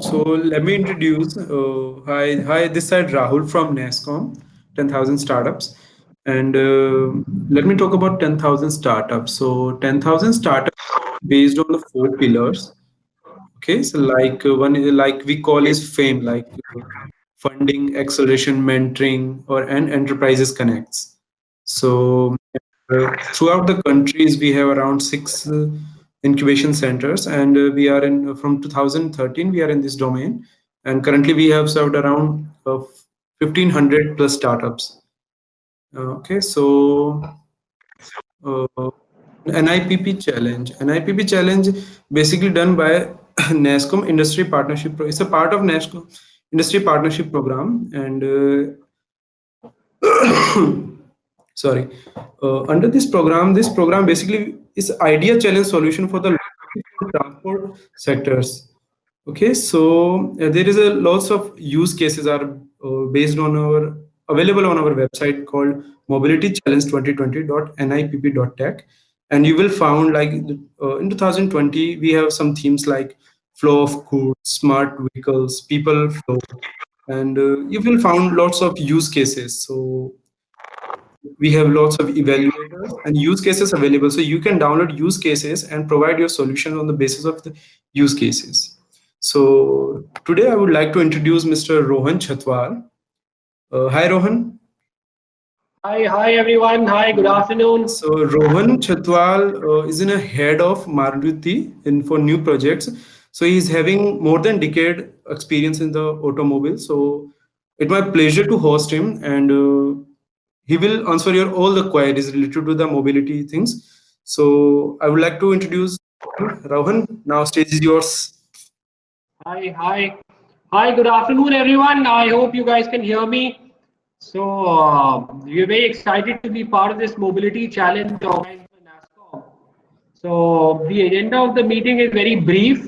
So let me introduce. Hi. This side Rahul from NASCOM, 10,000 startups, and let me talk about 10,000 startups. So 10,000 startups based on the four pillars. Okay, so like one is like we call is fame, like funding, acceleration, mentoring, or and enterprises connects. So throughout the countries, we have around six incubation centers, and we are in from 2013. We are in this domain, and currently we have served around 1,500 plus startups. Okay, so uh, NIPP challenge. NIPP challenge basically done by NASCOM Industry Partnership. It's a part of NASCOM Industry Partnership Program, and sorry, under this program basically is idea challenge solution for the logistics and transport sectors. Okay, so there is a lots of use cases are based on our available on our website called mobility challenge 2020.nipp.tech, and you will found like in 2020 we have some themes like flow of goods, smart vehicles, people flow, and you will found lots of use cases. So we have lots of evaluators and use cases available, so you can download use cases and provide your solution on the basis of the use cases. So today I would like to introduce Mr. Rohan Chatwal. Hi Rohan. Hi everyone. Hi, good afternoon. So Rohan Chatwal is in a head of Maruti in for new projects. So he's having more than decade experience in the automobile. So it's my pleasure to host him, and he will answer your all the queries related to the mobility things. So I would like to introduce Rohan. Now stage is yours. Hi, good afternoon everyone. I hope you guys can hear me. We're very excited to be part of this mobility challenge organized by NASCOM. So the agenda of the meeting is very brief.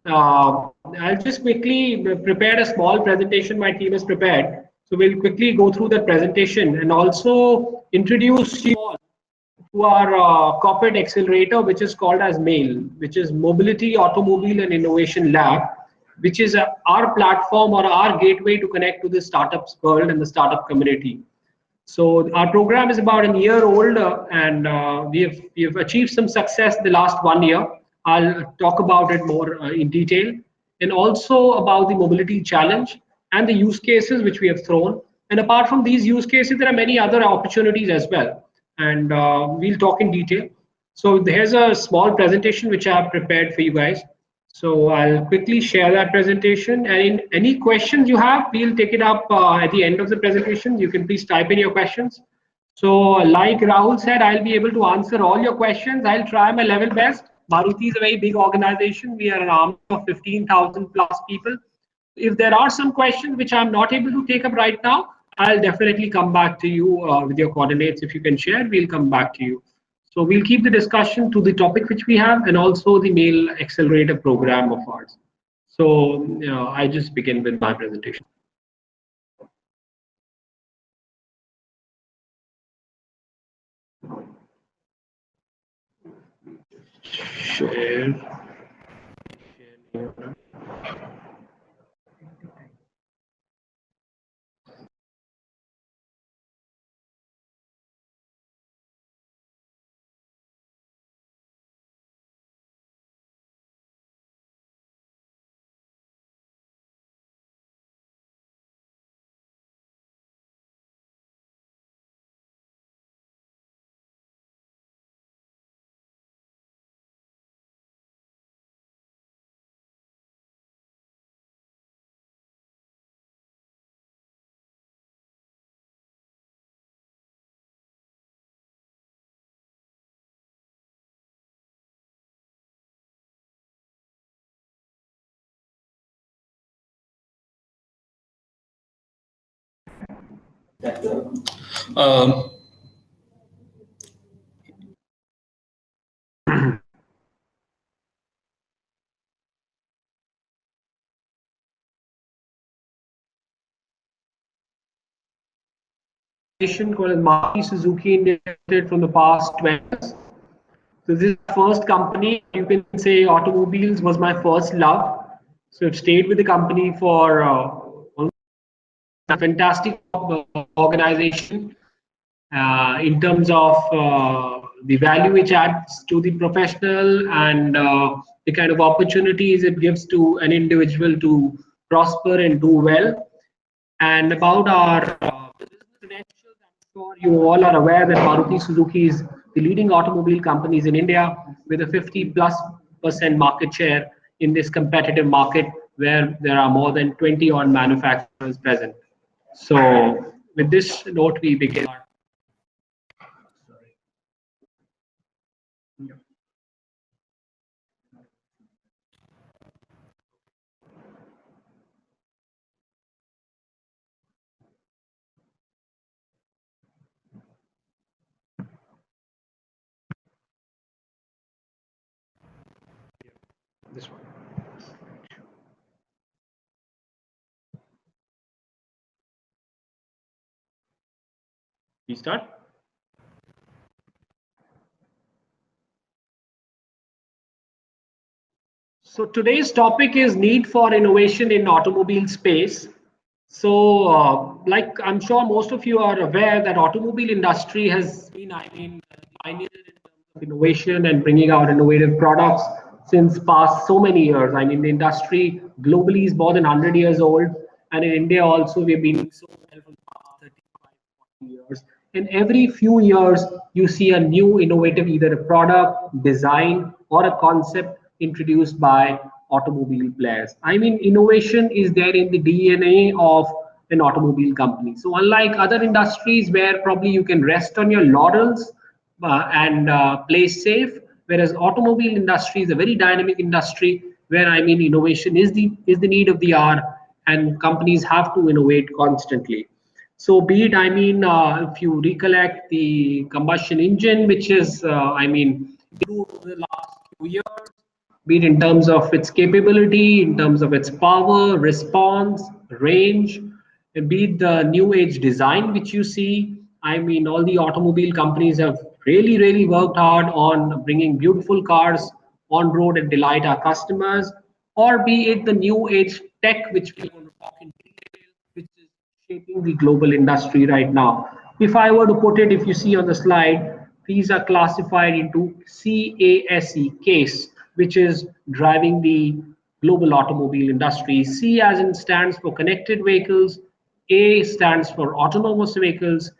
I'll just quickly prepare a small presentation my team has prepared. So we'll quickly go through that presentation and also introduce you all to our corporate accelerator, which is called as MAIL, which is Mobility, Automobile and Innovation Lab, which is our platform or our gateway to connect to the startups world and the startup community. So our program is about a year old, and we have achieved some success the last 1 year. I'll talk about it more in detail, and also about the mobility challenge and the use cases which we have thrown. And apart from these use cases, there are many other opportunities as well, and we'll talk in detail. So there's a small presentation which I have prepared for you guys. So I'll quickly share that presentation, and in any questions you have, we'll take it up at the end of the presentation. You can please type in your questions. So like Rahul said, I'll be able to answer all your questions. I'll try my level best. Maruti is a very big organization. We are an army of 15,000 plus people. If there are some questions which I'm not able to take up right now, I'll definitely come back to you with your coordinates. If you can share, we'll come back to you. So we'll keep the discussion to the topic which we have and also the mail accelerator program of ours. So I just begin with my presentation. Share. Um, Called as Maruti Suzuki India Limited from the past 20 years. So this is the first company. You can say automobiles was my first love. So I've stayed with the company for a fantastic organization in terms of the value which adds to the professional and the kind of opportunities it gives to an individual to prosper and do well. And about our business credentials, I'm sure you all are aware that Maruti Suzuki is the leading automobile companies in India with a 50+% market share in this competitive market where there are more than 20 odd manufacturers present. So with this note, we begin. This one. We start. So today's topic is need for innovation in automobile space. So, like I'm sure most of you are aware that automobile industry has been, I mean, pioneer in terms of innovation and bringing out innovative products since past so many years. I mean, the industry globally is more than 100 years old, and in India also we've been doing so well for the past 35, 40 years. And every few years, you see a new innovative, either a product, design, or a concept introduced by automobile players. I mean, innovation is there in the DNA of an automobile company. So, unlike other industries where probably you can rest on your laurels and play safe, whereas automobile industry is a very dynamic industry where I mean innovation is the need of the hour, and companies have to innovate constantly. So be it, I mean, if you recollect the combustion engine, which is, I mean, improved over the last few years, be it in terms of its capability, in terms of its power, response, range, and be it the new age design which you see. I mean, all the automobile companies have really, really worked hard on bringing beautiful cars on road and delight our customers, or be it the new age tech which we're going to talk in detail, which is shaping the global industry right now. If I were to put it, if you see on the slide, these are classified into CASE, case, which is driving the global automobile industry. C as in stands for connected vehicles, A stands for autonomous vehicles,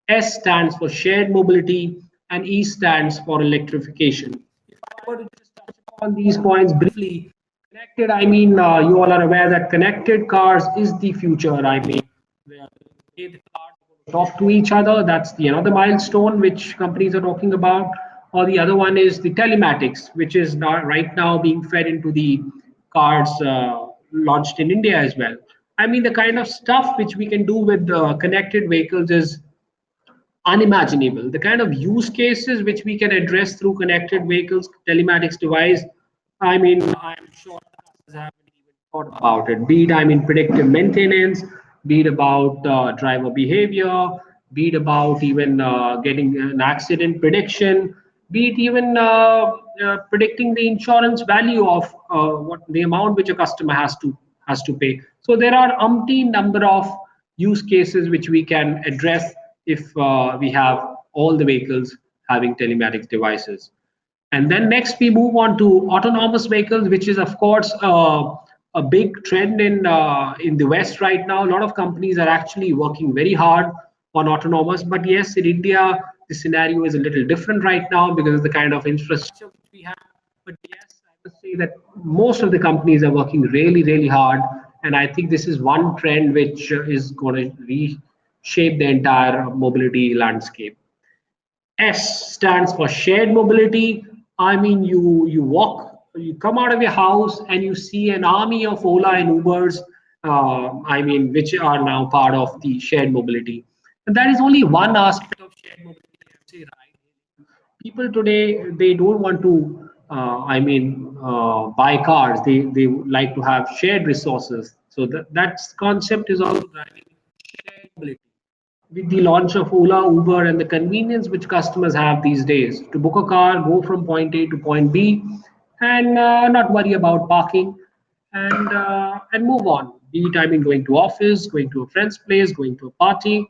S stands for shared mobility, and E stands for electrification. If I were to just touch upon these points briefly, connected, I mean, you all are aware that connected cars is the future. I mean, where the cars talk to each other. That's the another milestone which companies are talking about. Or the other one is the telematics, which is now, right now being fed into the cars launched in India as well. I mean, the kind of stuff which we can do with connected vehicles is unimaginable. The kind of use cases which we can address through connected vehicles, telematics device, I mean, I'm sure customers haven't even thought about it. Be it, I mean, predictive maintenance, be it about driver behavior, be it about even getting an accident prediction, be it even predicting the insurance value of what the amount which a customer has to pay. So there are umpteen number of use cases which we can address if we have all the vehicles having telematics devices. And then next we move on to autonomous vehicles, which is of course a big trend in the West right now. A lot of companies are actually working very hard on autonomous, but yes, in India the scenario is a little different right now because of the kind of infrastructure which we have. But yes, I would say that most of the companies are working really, really hard, and I think this is one trend which is going to reshape the entire mobility landscape. S stands for shared mobility. I mean, you come out of your house and you see an army of Ola and Ubers. I mean, which are now part of the shared mobility. And that is only one aspect of shared mobility. I would say, right? People today they don't want to. Buy cars. They like to have shared resources. So that concept is also driving shared mobility with the launch of Ola, Uber, and the convenience which customers have these days to book a car, go from point A to point B, and not worry about parking. and move on. Be it, I mean, going to office, going to a friend's place, going to a party.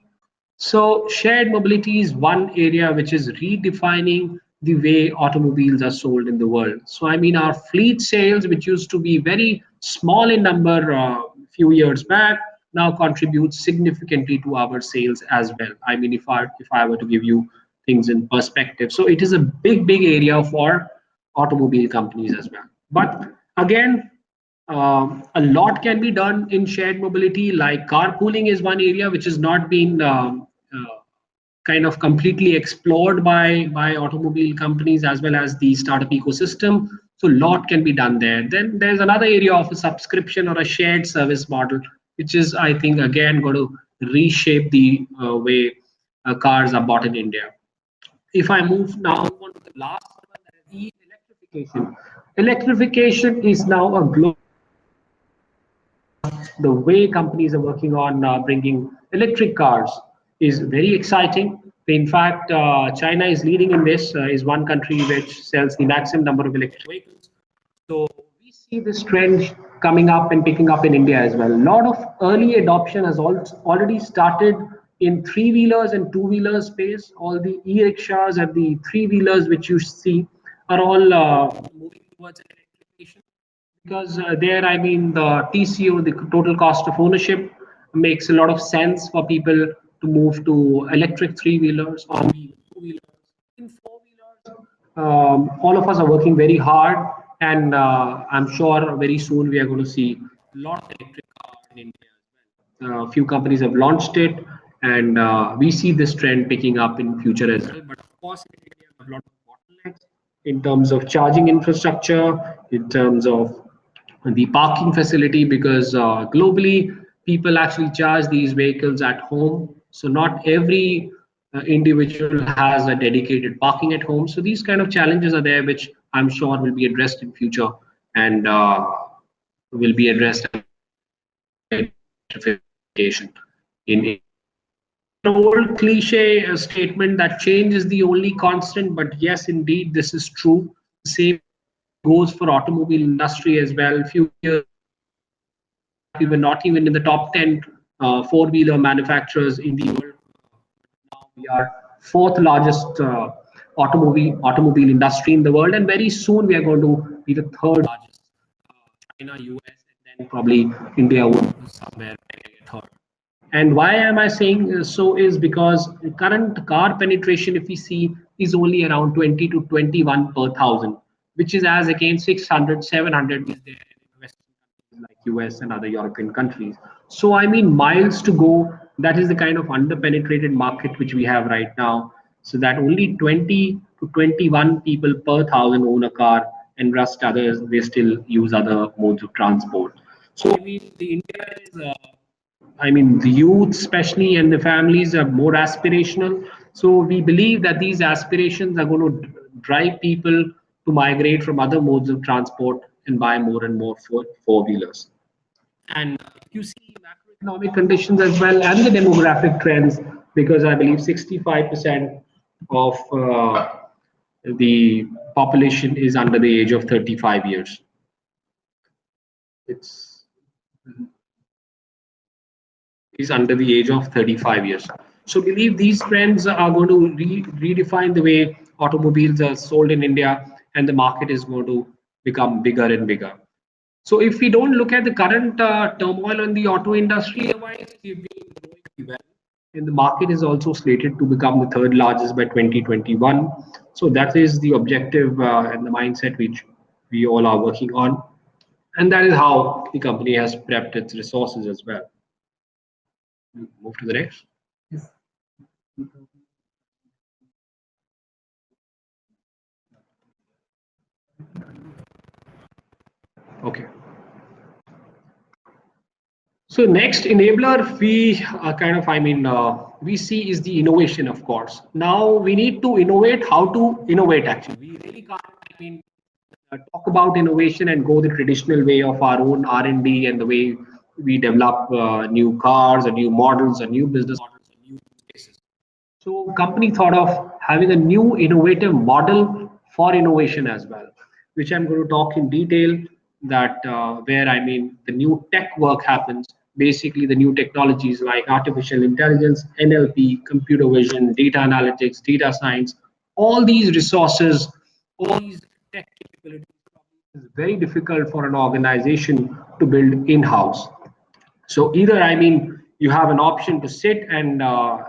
So shared mobility is one area which is redefining the way automobiles are sold in the world. So I mean, our fleet sales, which used to be very small in number few years back, now contributes significantly to our sales as well. I mean, if I were to give you things in perspective, so it is a big area for automobile companies as well. But again, a lot can be done in shared mobility, like carpooling is one area which has not been kind of completely explored by automobile companies as well as the startup ecosystem. So a lot can be done there. Then there's another area of a subscription or a shared service model, which is, I think, again going to reshape the way cars are bought in India. If I move now on to the last one, that is electrification. Electrification is now a global, the way companies are working on bringing electric cars is very exciting. In fact, China is leading in this, is one country which sells the maximum number of electric vehicles. So we see this trend coming up and picking up in India as well. A lot of early adoption has already started in three-wheelers and two-wheelers space. All the e-rickshaws and the three-wheelers which you see are all moving towards electrification, because there, I mean, the TCO, the total cost of ownership, makes a lot of sense for people to move to electric three-wheelers or two-wheelers. In four-wheelers, all of us are working very hard, and I'm sure very soon we are going to see a lot of electric cars in India as well. A few companies have launched it, and we see this trend picking up in future as well. But of course, in India, we have a lot of bottlenecks in terms of charging infrastructure, in terms of the parking facility, because globally people actually charge these vehicles at home. So not every individual has a dedicated parking at home. So these kind of challenges are there, which I'm sure will be addressed in future, and will be addressed electrification in an old cliche statement that change is the only constant, but yes, indeed, this is true. The same goes for automobile industry as well. Few years we were not even in the top 10 four-wheeler manufacturers in the world. Now we are fourth largest automobile industry in the world, and very soon we are going to be the third largest. China, US, and then probably India would be somewhere third. And why am I saying so is because current car penetration, if we see, is only around 20 to 21 per thousand, which is as against 600, 700 is there in Western countries like US and other European countries. So I mean, miles to go. That is the kind of under-penetrated market which we have right now. So that only 20 to 21 people per thousand own a car, and rest others they still use other modes of transport. So I mean, the India is I mean, the youth, especially, and the families are more aspirational. So we believe that these aspirations are going to drive people to migrate from other modes of transport and buy more and more four-wheelers. And if you see macroeconomic conditions as well and the demographic trends, because I believe 65% of the population is under the age of 35 years. It's is under the age of 35 years. So believe these trends are going to redefine the way automobiles are sold in India, and the market is going to become bigger and bigger. So if we don't look at the current turmoil in the auto industry, otherwise we've been growing well. And the market is also slated to become the third largest by 2021. So that is the objective and the mindset which we all are working on. And that is how the company has prepped its resources as well. Move to the next. Okay. So next enabler we we see is the innovation, of course. Now we need to innovate. How to innovate? Actually, we really can't. Talk about innovation and go the traditional way of our own R&D and the way we develop new cars or new models or new business models or new spaces. So company thought of having a new innovative model for innovation as well, which I'm going to talk in detail. that where I mean the new tech work happens. Basically, the new technologies like artificial intelligence, NLP, computer vision, data analytics, data science, all these resources, all these tech capabilities is very difficult for an organization to build in-house. So either I mean you have an option to sit and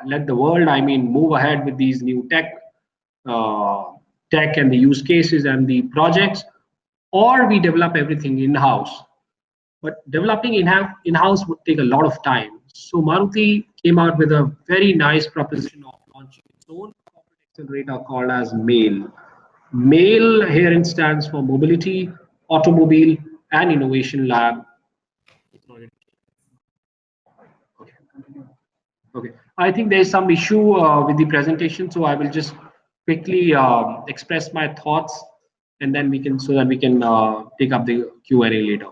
let the world I mean move ahead with these new uh, tech and the use cases and the projects, or we develop everything in-house. But developing in-house would take a lot of time. So Maruti came out with a very nice proposition of launching its own corporate accelerator called as MAIL. MAIL here stands for Mobility, Automobile, and Innovation Lab. Okay, I think there's some issue with the presentation, so I will just quickly express my thoughts, and then we can so that we can take up the Q&A later.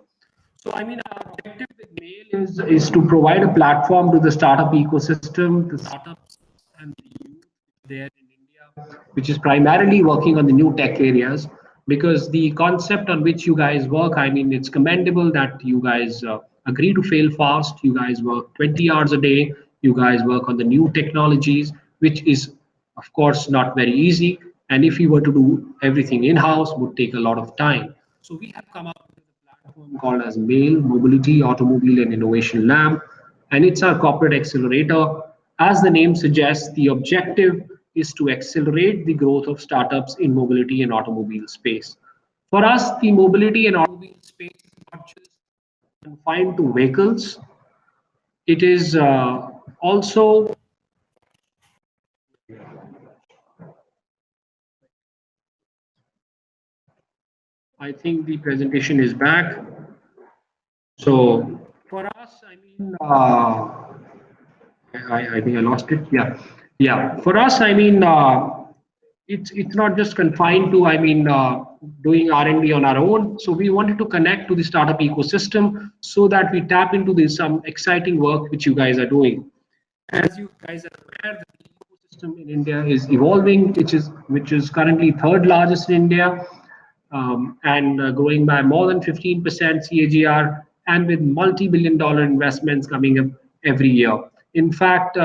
So, I mean, our objective with Mail is to provide a platform to the startup ecosystem, the startups and the youth there in India, which is primarily working on the new tech areas. Because the concept on which you guys work, I mean, it's commendable that you guys agree to fail fast. You guys work 20 hours a day. You guys work on the new technologies, which is, of course, not very easy. And if you were to do everything in-house, would take a lot of time. So we have come up with platform called as MAIL, Mobility, Automobile and Innovation Lab, and it's our corporate accelerator. As the name suggests, the objective is to accelerate the growth of startups in mobility and automobile space. For us, the mobility and automobile space is not just confined to vehicles. It is also, I think the presentation is back. So for us, I mean, I think I lost it. Yeah, yeah. For us, I mean, it's not just confined to I mean doing R&D on our own. So we wanted to connect to the startup ecosystem so that we tap into this some exciting work which you guys are doing. As you guys are aware, the ecosystem in India is evolving, which is currently third largest in India, and growing by more than 15% CAGR, and with multi-billion-dollar investments coming up every year. In fact,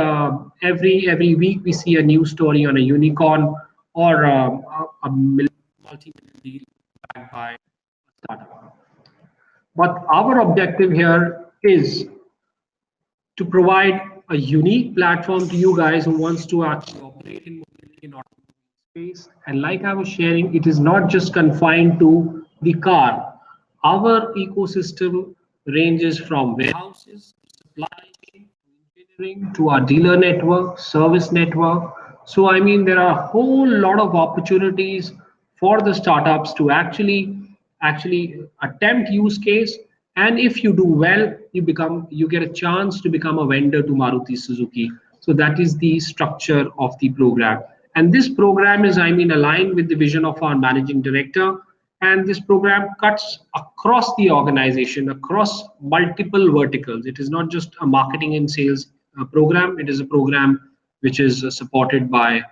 every week we see a news story on a unicorn or a multi-million deal backed by a startup. But our objective here is to provide a unique platform to you guys who wants to actually operate in mobility and automobile space. And like I was sharing, it is not just confined to the car. Our ecosystem ranges from warehouses, supply chain, engineering to our dealer network, service network. So I mean, there are a whole lot of opportunities for the startups to actually attempt use case, and if you do well, you get a chance to become a vendor to Maruti Suzuki. So that is the structure of the program, and this program is I mean aligned with the vision of our managing director, and this program cuts across the organization, across multiple verticals. It is not just a marketing and sales program. It is a program which is supported by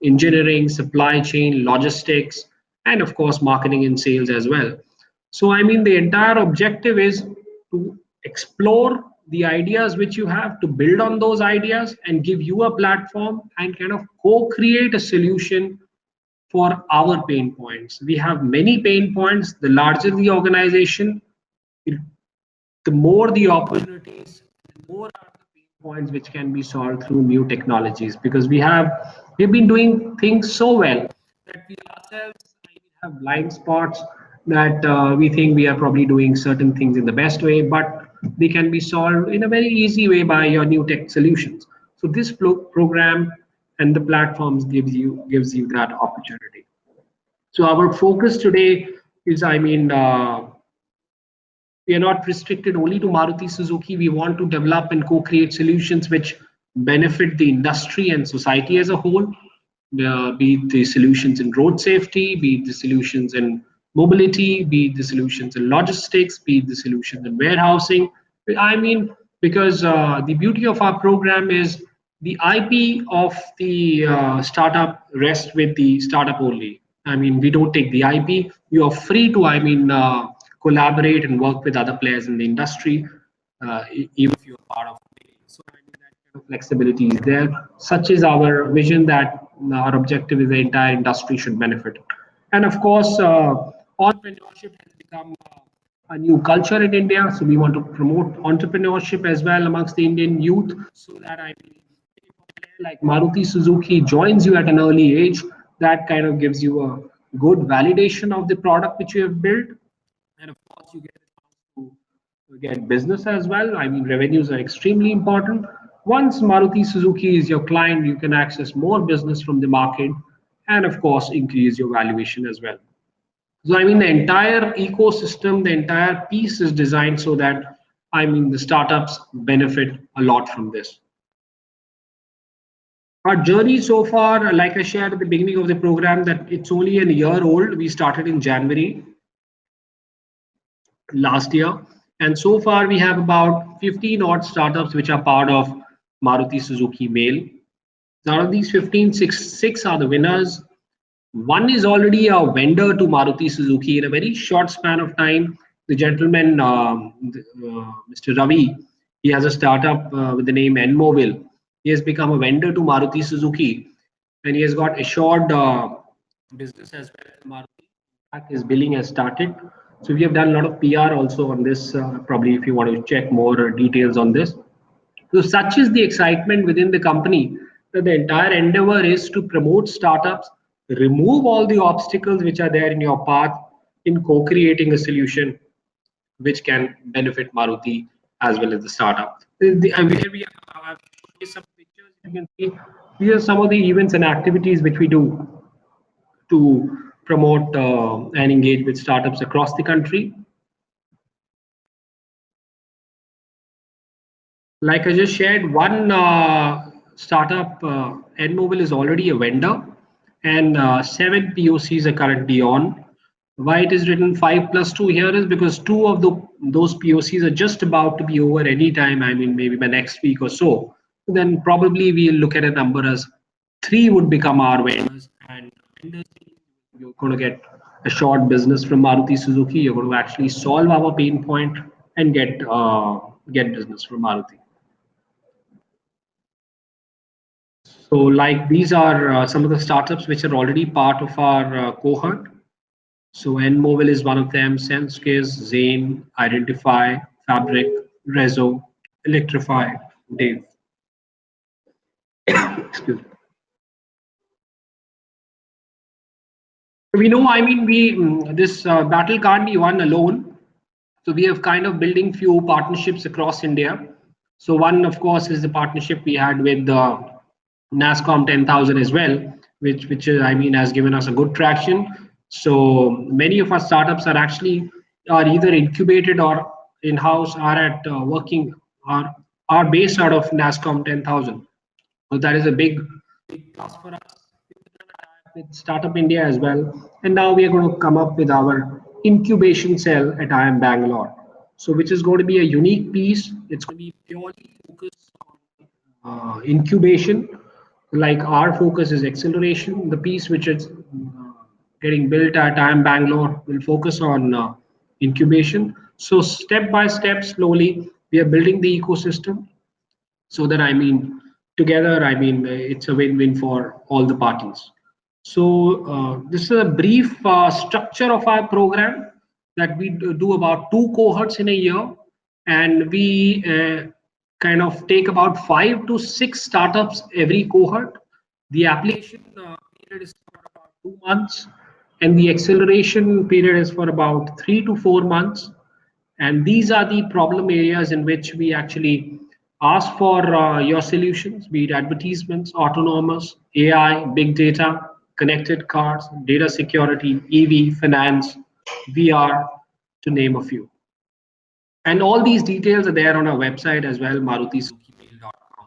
engineering, supply chain, logistics, and of course marketing and sales as well. So I mean the entire objective is to explore the ideas which you have, to build on those ideas and give you a platform and kind of co-create a solution for our pain points. We have many pain points. The larger the organization, the more the opportunities, the more are the pain points which can be solved through new technologies. Because we've been doing things so well that we ourselves have blind spots, that we think we are probably doing certain things in the best way, but they can be solved in a very easy way by your new tech solutions. So this program and the platforms gives you that opportunity. So our focus today is, I mean, we are not restricted only to Maruti Suzuki. We want to develop and co-create solutions which benefit the industry and society as a whole, be it the solutions in road safety, be it the solutions in mobility, be it the solutions in logistics, be it the solutions in warehousing. I mean, because the beauty of our program is the IP of the startup rests with the startup only. I mean, we don't take the IP. You are free to, I mean, collaborate and work with other players in the industry, even if you're part of it. So I mean, that kind of flexibility is there. Such is our vision that our objective is the entire industry should benefit. And of course, entrepreneurship has become a new culture in India. So we want to promote entrepreneurship as well amongst the Indian youth, so that I mean, if a player like Maruti Suzuki joins you at an early age, that kind of gives you a good validation of the product which you have built, and of course you get to get business as well. I mean, revenues are extremely important. Once Maruti Suzuki is your client, you can access more business from the market, and of course increase your valuation as well. So I mean, the entire ecosystem, the entire piece is designed so that I mean the startups benefit a lot from this. Our journey so far, like I shared at the beginning of the program, that it's only a year old. We started in January last year, and so far we have about 15 odd startups which are part of Maruti Suzuki Mail. Out of these 15, six are the winners. One is already a vendor to Maruti Suzuki in a very short span of time. The gentleman, Mr. Ravi, he has a startup with the name Nmobile. He has become a vendor to Maruti Suzuki, and he has got assured business as well as Maruti. In fact, his billing has started. So we have done a lot of PR also on this. Probably, if you want to check more details on this. So such is the excitement within the company that the entire endeavor is to promote startups, remove all the obstacles which are there in your path in co-creating a solution which can benefit Maruti as well as the startup. Here we have some pictures. You can see these are some of the events and activities which we do to promote and engage with startups across the country. Like I just shared, one startup, Nmobile, is already a vendor, and 7 POCs are currently on. Why it is written 5+2 here is because two of those POCs are just about to be over anytime. I mean, maybe by next week or so. Then probably we'll look at a number as 3 would become our vendors, and vendors, you're going to get a short business from Maruti Suzuki. You're going to actually solve our pain point and get business from Maruti. So, like these are some of the startups which are already part of our cohort. So, Nmobile is one of them. SenseKiss, Zane, Identify, Fabric, Rezo, Electrify, Dave. Excuse me. We know, I mean, this battle can't be won alone. So we have kind of building few partnerships across India. So one, of course, is the partnership we had with NASSCOM 10,000 as well, which I mean has given us a good traction. So many of our startups are either incubated or in-house, are at working, are based out of NASSCOM 10,000. So that is a big plus for us with Startup India as well. And now we are going to come up with our incubation cell at IIM Bangalore. So which is going to be a unique piece. It's going to be purely focused on incubation. Like our focus is acceleration. The piece which is getting built at IIM Bangalore will focus on incubation. So step by step, slowly, we are building the ecosystem so that I mean, together, I mean, it's a win-win for all the parties. So this is a brief structure of our program that we do about 2 cohorts in a year, and we kind of take about 5 to 6 startups every cohort. The application period is for about 2 months, and the acceleration period is for about 3 to 4 months. And these are the problem areas in which we actually ask for your solutions, be it advertisements, autonomous, AI, big data, connected cars, data security, EV, finance, VR, to name a few. And all these details are there on our website as well, marutisuzukimail.com.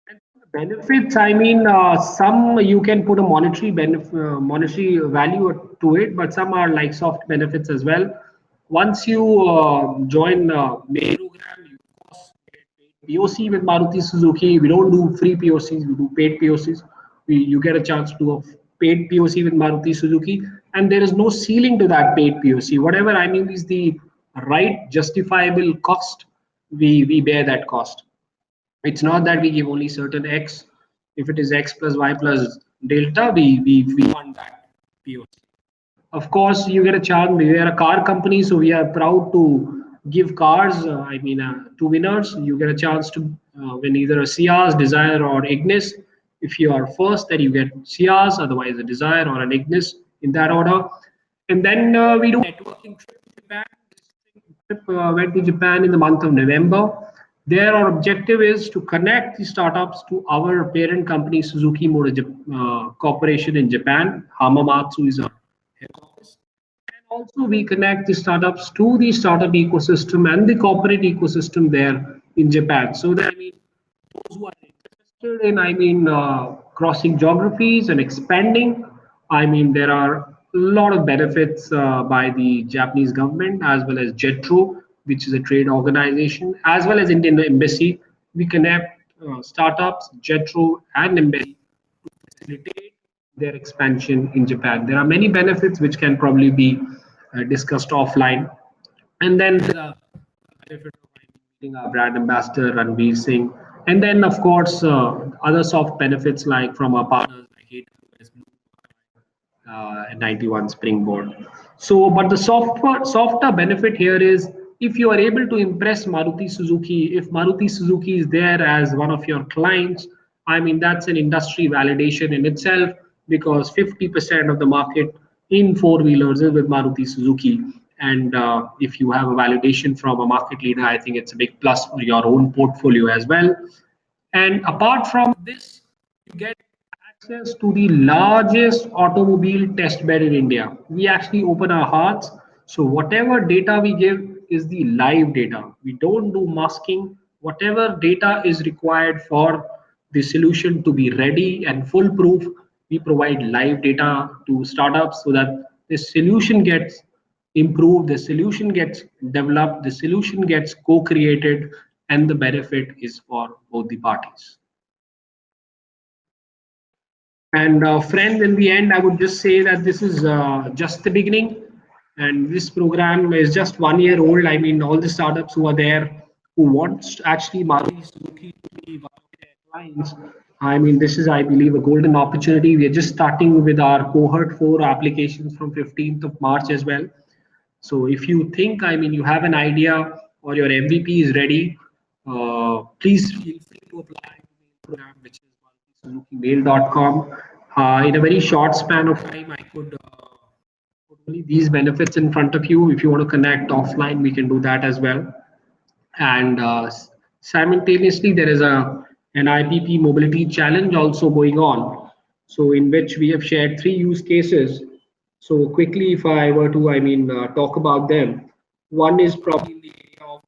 And the benefits, I mean, some you can put a monetary monetary value to it, but some are like soft benefits as well. Once you join Mail program, you of course get paid POC with Maruti Suzuki. We don't do free POCs, we do paid POCs. You get a chance to do paid POC with Maruti Suzuki, and there is no ceiling to that paid POC. Whatever I mean is the right justifiable cost, we bear that cost. It's not that we give only certain X. If it is X plus Y plus delta, we fund that POC. Of course, you get a chance. We are a car company, so we are proud to give cars. To winners. You get a chance to win either a Ciaz, Desire, or Ignis. If you are first, then you get Ciaz, otherwise a Desire or an Ignis in that order. And then we do networking trip to Japan. Trip went to Japan in the month of November. There, our objective is to connect the startups to our parent company, Suzuki Motor Corporation in Japan. Hamamatsu is our head office. And also, we connect the startups to the startup ecosystem and the corporate ecosystem there in Japan. So that those who are interested in, crossing geographies and expanding, there are a lot of benefits by the Japanese government as well as JETRO, which is a trade organization, as well as Indian Embassy. We connect startups, JETRO, and Embassy to facilitate their expansion in Japan. There are many benefits which can probably be discussed offline. And then the benefit of meeting our brand ambassador Ranveer Singh, and then of course other soft benefits like from our partners like AWS, and 91 Springboard. So, but the softer benefit here is if you are able to impress Maruti Suzuki, if Maruti Suzuki is there as one of your clients, that's an industry validation in itself because 50% of the market in four wheelers is with Maruti Suzuki. And if you have a validation from a market leader, I think it's a big plus for your own portfolio as well. And apart from this, you get access to the largest automobile test bed in India. We actually open our hearts. So whatever data we give is the live data. We don't do masking. Whatever data is required for the solution to be ready and foolproof, we provide live data to startups so that the solution gets improved, the solution gets developed, the solution gets co-created, and the benefit is for both the parties. And friends, in the end, I would just say that this is just the beginning. And this program is just 1 year old. All the startups who are there who want actually Maruti Suzuki to be one of their clients. This is, I believe, a golden opportunity. We are just starting with our cohort 4 applications from 15th of March as well. So if you think, you have an idea or your MVP is ready, please feel free to apply to the program, which is SuzukiMail.com. In a very short span of time, I could put only these benefits in front of you. If you want to connect offline, we can do that as well. And simultaneously, there is an IPP mobility challenge also going on. So in which we have shared 3 use cases. So quickly, if I were to, talk about them, one is probably in the area of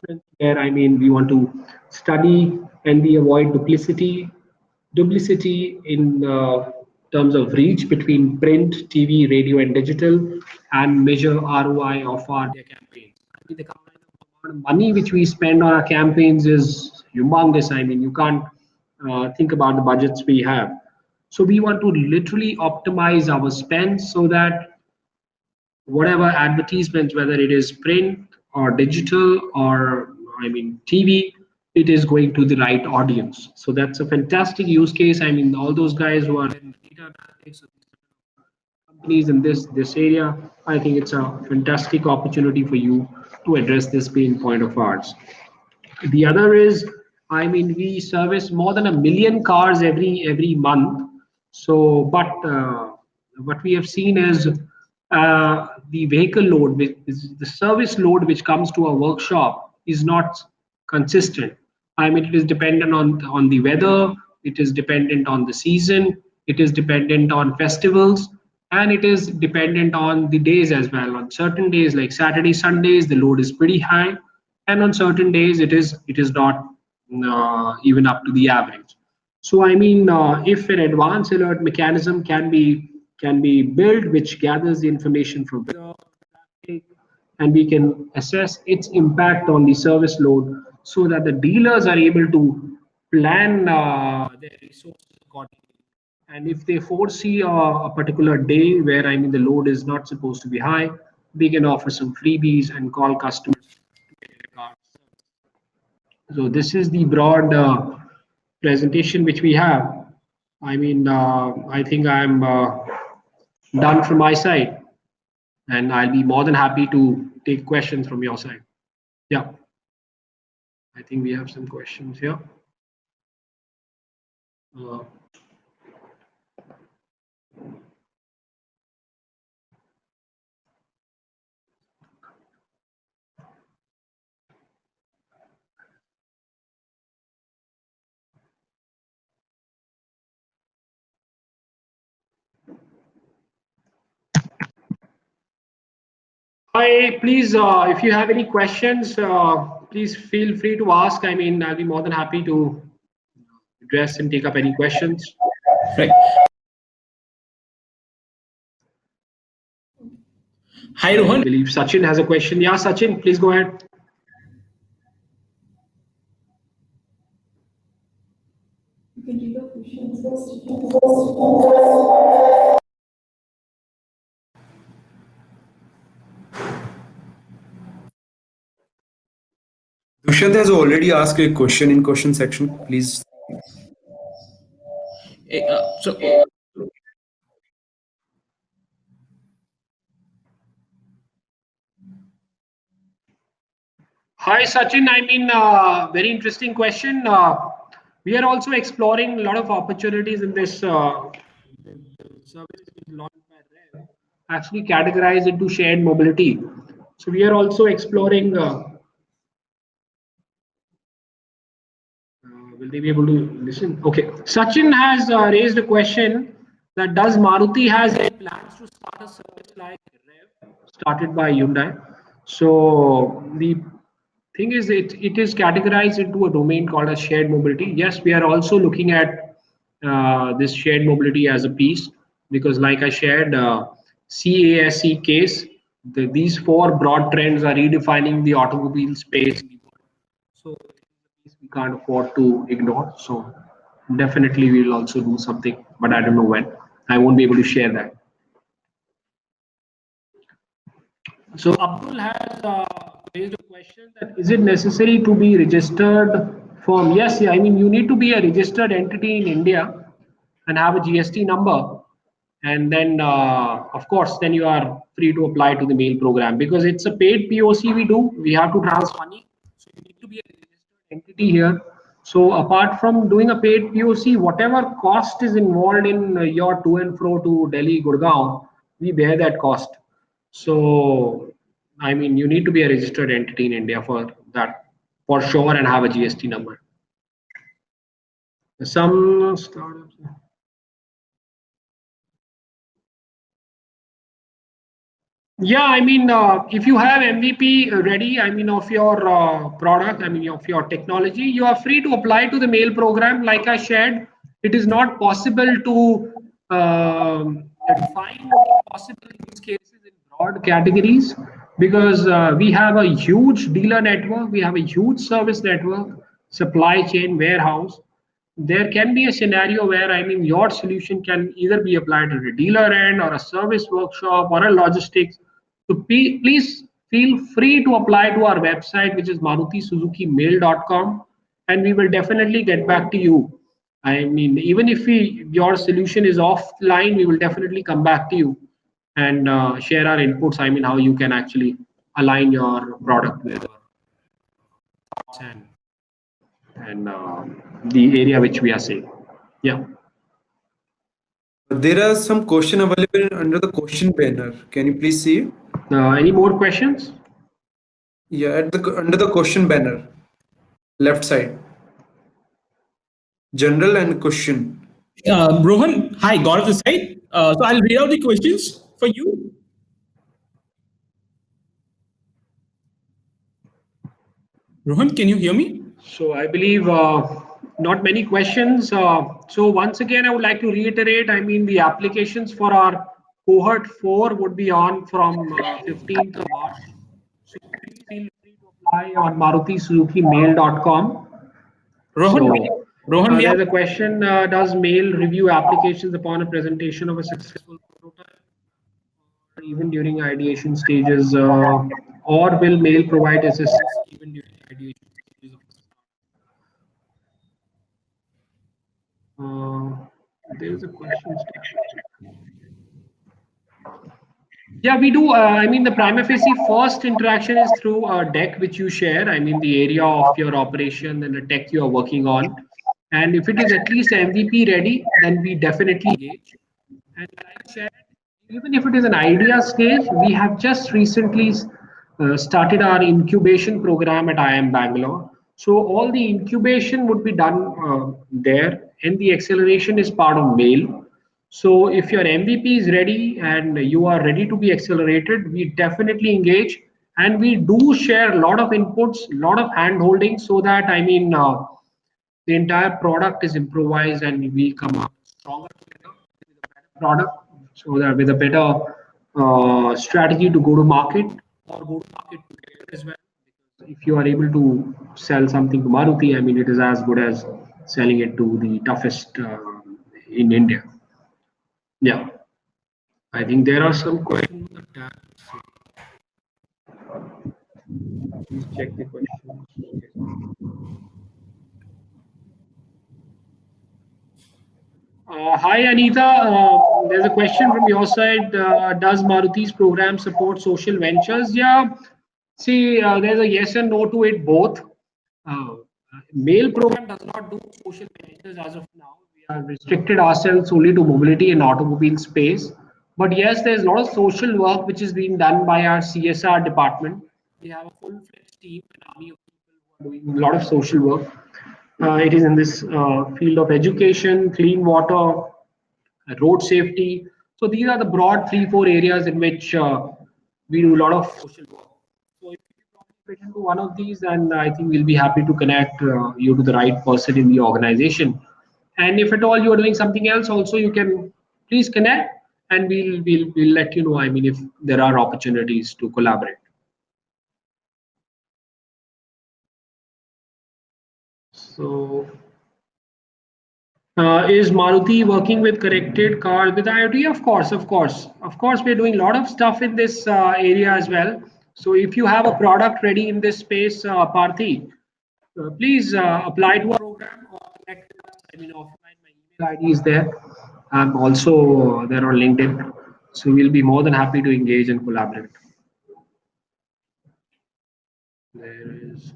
advertisement, where we want to study and we avoid duplicity in terms of reach between print, TV, radio, and digital, and measure ROI of our campaigns. The amount of money which we spend on our campaigns is humongous. You can't think about the budgets we have. So we want to literally optimize our spend so that whatever advertisements, whether it is print or digital or TV, it is going to the right audience. So that's a fantastic use case. All those guys who are in data analytics companies in this area, I think it's a fantastic opportunity for you to address this pain point of ours. The other is, we service more than 1 million cars every month. So, but what we have seen is the vehicle load, the service load which comes to our workshop is not consistent. It is dependent on the weather, it is dependent on the season, it is dependent on festivals, and it is dependent on the days as well. On certain days like Saturday, Sundays, the load is pretty high, and on certain days it is not even up to the average. So if an advanced alert mechanism can be built, which gathers the information from weather, and we can assess its impact on the service load, so that the dealers are able to plan their resources accordingly. And if they foresee a particular day where the load is not supposed to be high, they can offer some freebies and call customers to get their card. So this is the broad presentation which we have. I think I'm done from my side, and I'll be more than happy to take questions from your side. Yeah, I think we have some questions here. Uh, Hi, please, if you have any questions, please feel free to ask. I'll be more than happy to address and take up any questions. Right. Hi, I Rohan. believe Sachin has a question. Yeah, Sachin, please go ahead. Dushyant has already asked a question in question section. Please. So, Hi, Sachin. Very interesting question. We are also exploring a lot of opportunities in this service which is launched by REV, actually categorized into shared mobility. So we are also exploring. Will they be able to listen? Okay. Sachin has raised a question that does Maruti has any plans to start a service like REV started by Hyundai? So the thing is, it is categorized into a domain called as shared mobility. Yes, we are also looking at this shared mobility as a piece because, like I shared, CASE case, these four broad trends are redefining the automobile space. So we can't afford to ignore. So definitely we will also do something, but I don't know when. I won't be able to share that. So Abdul has raised a question that is it necessary to be registered firm? Yes, yeah, you need to be a registered entity in India and have a GST number. And then, of course, then you are free to apply to the mail program because it's a paid POC we do. We have to transfer money. So you need to be a registered entity here. So apart from doing a paid POC, whatever cost is involved in your to and fro to Delhi, Gurgaon, we bear that cost. So, you need to be a registered entity in India for that, for sure, and have a GST number. Some startups. Yeah, if you have MVP ready, of your product, of your technology, you are free to apply to the mail program. Like I shared, it is not possible to define possible use cases in broad categories because we have a huge dealer network, we have a huge service network, supply chain, warehouse. There can be a scenario where your solution can either be applied at a dealer end or a service workshop or a logistics. So please feel free to apply to our website, which is marutisuzukimail.com, and we will definitely get back to you. Even if your solution is offline, we will definitely come back to you and share our inputs. How you can actually align your product with thoughts and the area which we are saying. Yeah. There are some question available under the question banner. Can you please see it? Any more questions? Yeah, under the question banner, left side, general and question. Rohan, hi, Gaurav this side. So I'll read out the questions for you. Rohan, can you hear me? So I believe not many questions. So once again, I would like to reiterate. The applications for our cohort 4 would be on from 15th of March. So please feel free to apply on marutisuzukimail.com. Rohan, So Rohan, yeah. There's a question, does mail review applications upon a presentation of a successful prototype or even during ideation stages, or will mail provide assistance even during ideation stages of there is a question. Yeah, we do. I mean, the prima facie first interaction is through a deck which you share. I mean, the area of your operation and the tech you are working on. And if it is at least MVP ready, then we definitely engage. And like I shared, even if it is an idea stage, we have just recently started our incubation program at IIM Bangalore. So all the incubation would be done there, and the acceleration is part of mail. So if your MVP is ready and you are ready to be accelerated, we definitely engage, and we do share a lot of inputs, a lot of hand holding, so that the entire product is improvised and we come up stronger together with a better product, so that with a better strategy to go to market or go to market together as well. If you are able to sell something to Maruti, I mean, it is as good as selling it to the toughest in India. Yeah, I think there are some questions. Please check the questions. Okay. Hi Anita, there's a question from your side. Does Maruti's program support social ventures? Yeah, see, there's a yes and no to it both. Uh, Mail program does not do social ventures as of now. We have restricted ourselves only to mobility and automobile space. But yes, there's a lot of social work which is being done by our CSR department. We have a full-fledged team, an army of people who are doing a lot of social work. It is in this field of education, clean water, road safety. So these are the broad 3, 4 areas in which we do a lot of social work. So if you probably fit into one of these, then I think we'll be happy to connect you to the right person in the organization. And if at all you are doing something else, also you can please connect, and we'll let you know. I mean, if there are opportunities to collaborate. So is Maruti working with connected cars with IoT? Of course, of course, of course. We're doing a lot of stuff in this area as well. So if you have a product ready in this space, Parthi, please apply to our program or connect with us. I mean, offline, my email ID is there. I'm also there on LinkedIn. So we'll be more than happy to engage and collaborate. There is.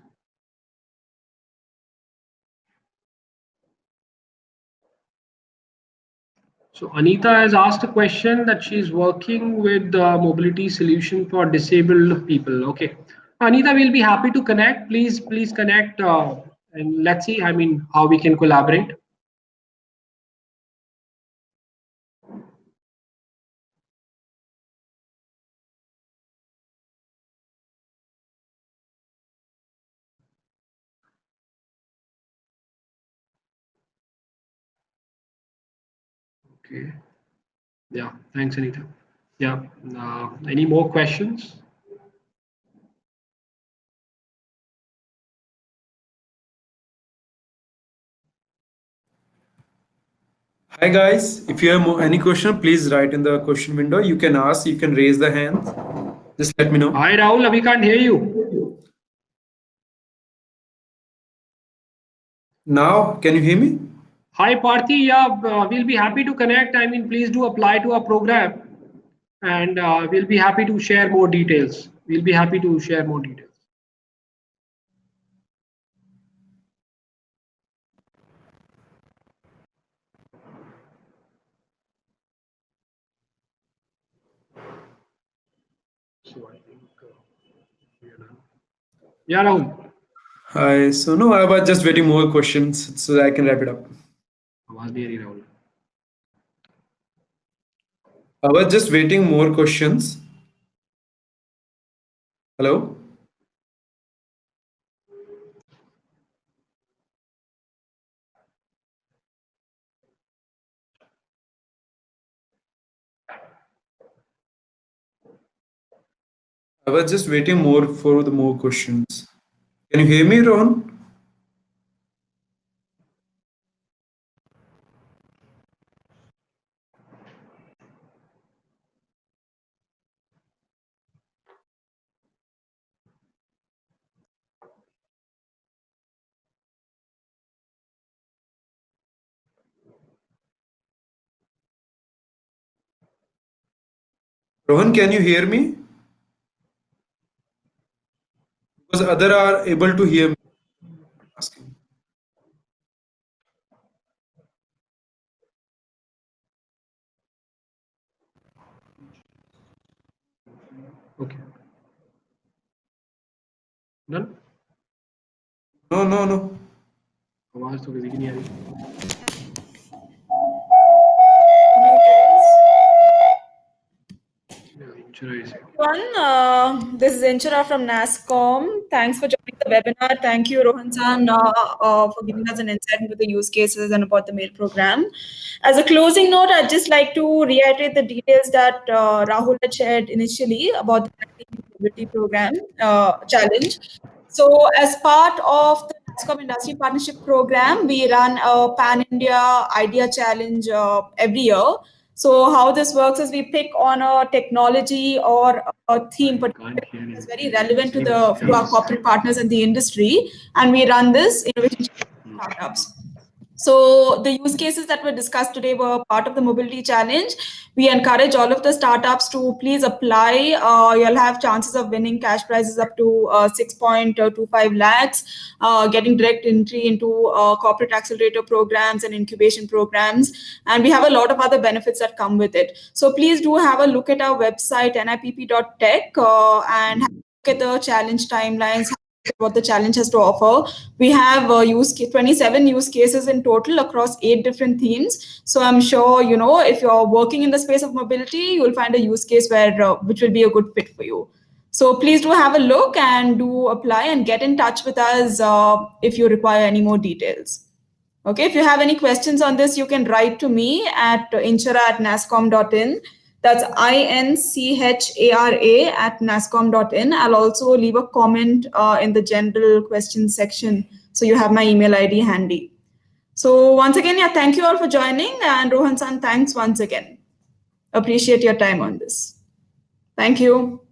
So Anita has asked a question that she's working with the mobility solution for disabled people. Okay, Anita, we'll be happy to connect. Please connect, and let's see. I mean, how we can collaborate. Okay. Yeah. Thanks, Anita. Yeah. Any more questions? Hi guys, if you have any question, please write in the question window. You can ask, you can raise the hand. Just let me know. Hi, Rahul. We can't hear you. Now, can you hear me? Hi, Parthi. Yeah, we'll be happy to connect. I mean, please do apply to our program, and we'll be happy to share more details. We'll be happy to share more details. So I think we are done. Yeah, Rahul. Hi. So no, I was just waiting more questions so that I can wrap it up. आवाज नहीं आ रही Rahul. I was just waiting more questions. Hello? I was just waiting more for the more questions. Can you hear me, Ron? Rohan, can you hear me? Because other are able to hear me. Asking. Okay. None? No, no, no. आवाज तो किसी की नहीं आ रही. Everyone, this is Inchara from NASCOM. Thanks for joining the webinar. Thank you, Rohan-san, for giving us an insight into the use cases and about the MAIL program. As a closing note, I'd just like to reiterate the details that Rahul had shared initially about the mobility program challenge. So, as part of the NASCOM Industry Partnership Program, we run a Pan-India Idea Challenge every year. So how this works is we pick on a technology or a theme, but it's very relevant to our corporate partners in the industry, and we run this innovation startups. So the use cases that were discussed today were part of the mobility challenge. We encourage all of the startups to please apply. You'll have chances of winning cash prizes up to 6.25 lakhs, getting direct entry into corporate accelerator programs and incubation programs. And we have a lot of other benefits that come with it. So please do have a look at our website, nipp.tech, and have a look at the challenge timelines, what the challenge has to offer. We have 27 use cases in total across 8 different themes. So I'm sure, if you're working in the space of mobility, you'll find a use case which will be a good fit for you. So please do have a look and do apply and get in touch with us if you require any more details. Okay, if you have any questions on this, you can write to me at inchara@nascom.in. That's INCHARA@nascom.in. I'll also leave a comment in the general questions section, so you have my email ID handy. So once again, thank you all for joining, and Rohan-san, thanks once again. Appreciate your time on this. Thank you.